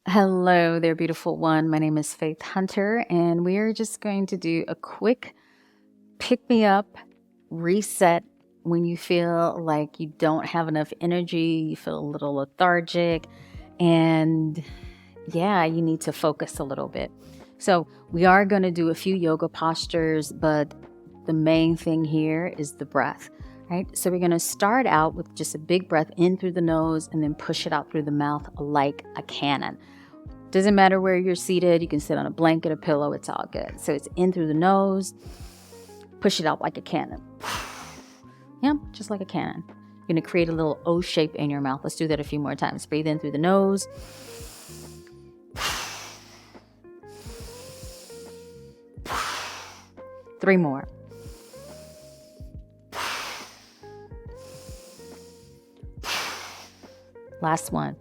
Hello there, beautiful one. My name is Faith Hunter, and we are just going to do a quick pick me up, reset when you feel like you don't have enough energy, you feel a little lethargic, and you need to focus a little bit. So, we are going to do a few yoga postures, but the main thing here is the breath. Right? So we're going to start out with just a big breath in through the nose and then push it out through the mouth like a cannon. Doesn't matter where you're seated. You can sit on a blanket, a pillow. It's all good. So it's in through the nose. Push it out like a cannon. Yeah, just like a cannon. You're going to create a little O shape in your mouth. Let's do that a few more times. Breathe in through the nose. Three more. Last one.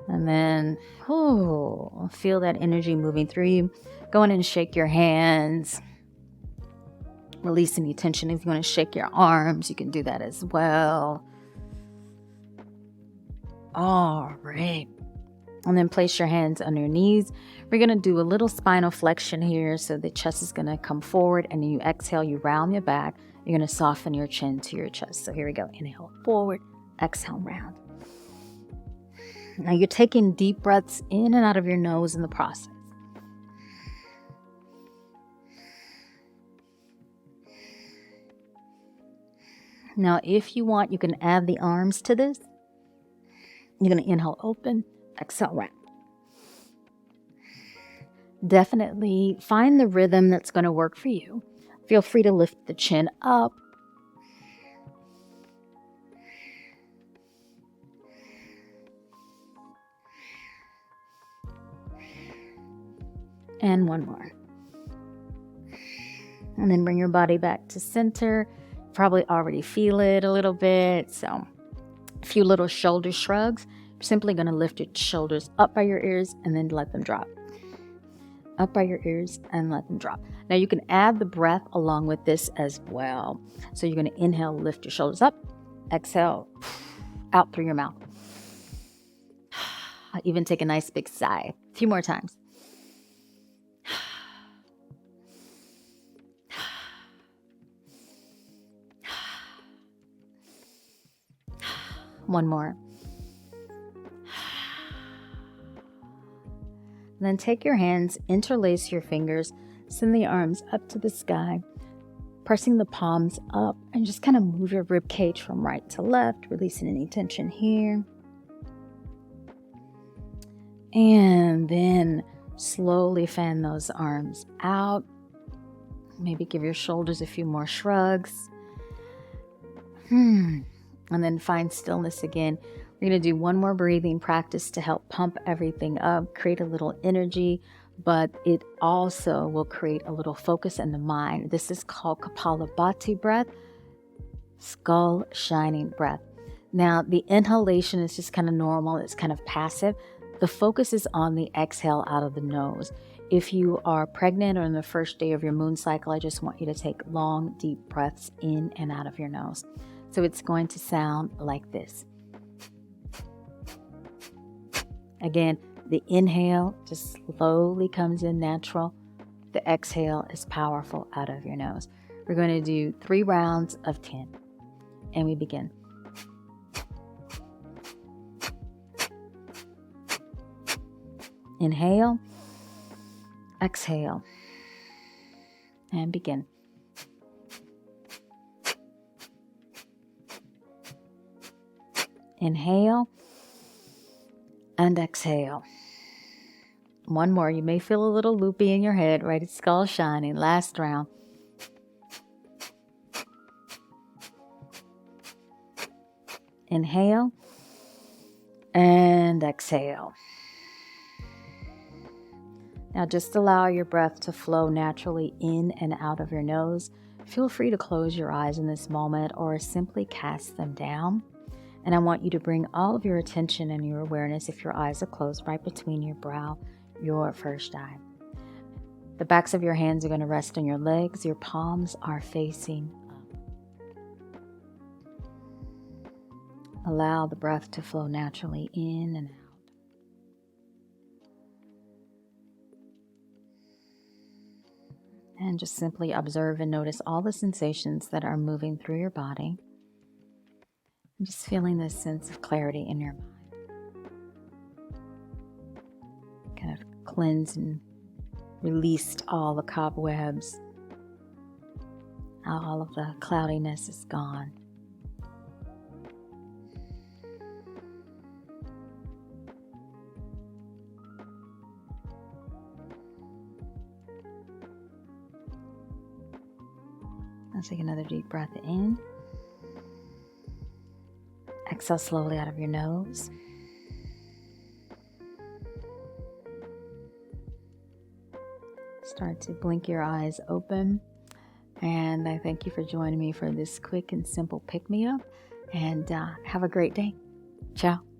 And then, feel that energy moving through you. Go in and shake your hands. Release any tension. If you want to shake your arms, you can do that as well. All right. And then place your hands on your knees. We're going to do a little spinal flexion here. So the chest is going to come forward, and then you exhale, you round your back. You're going to soften your chin to your chest. So here we go. Inhale forward, exhale round. Now you're taking deep breaths in and out of your nose in the process. Now, if you want, you can add the arms to this. You're going to inhale open, exhale round. Definitely find the rhythm that's going to work for you. Feel free to lift the chin up. And one more. And then bring your body back to center. Probably already feel it a little bit. So a few little shoulder shrugs. You're simply going to lift your shoulders up by your ears and then let them drop. Up by your ears and let them drop. Now you can add the breath along with this as well. So you're going to inhale, lift your shoulders up. Exhale, out through your mouth. Even take a nice big sigh. A few more times. One more. And then take your hands, interlace your fingers, send the arms up to the sky, pressing the palms up, and just kind of move your rib cage from right to left, releasing any tension here. And then slowly fan those arms out. Maybe give your shoulders a few more shrugs. And then find stillness again. We're going to do one more breathing practice to help pump everything up, create a little energy, but it also will create a little focus in the mind. This is called Kapalabhati breath, skull shining breath. Now, the inhalation is just kind of normal. It's kind of passive. The focus is on the exhale out of the nose. If you are pregnant or in the first day of your moon cycle, I just want you to take long, deep breaths in and out of your nose. So it's going to sound like this. Again, the inhale just slowly comes in natural. The exhale is powerful out of your nose. We're going to do 3 rounds of 10. And we begin. Inhale, exhale, and begin. Inhale and exhale. One more. You may feel a little loopy in your head, right? It's skull shining. Last round. Inhale and exhale. Now just allow your breath to flow naturally in and out of your nose. Feel free to close your eyes in this moment or simply cast them down. And I want you to bring all of your attention and your awareness, if your eyes are closed, right between your brow, your first eye. The backs of your hands are going to rest on your legs. Your palms are facing up. Allow the breath to flow naturally in and out. And just simply observe and notice all the sensations that are moving through your body. And just feeling this sense of clarity in your mind. Kind of cleansed and released all the cobwebs. All of the cloudiness is gone. Now take another deep breath in. Exhale slowly out of your nose. Start to blink your eyes open. And I thank you for joining me for this quick and simple pick-me-up. And have a great day. Ciao.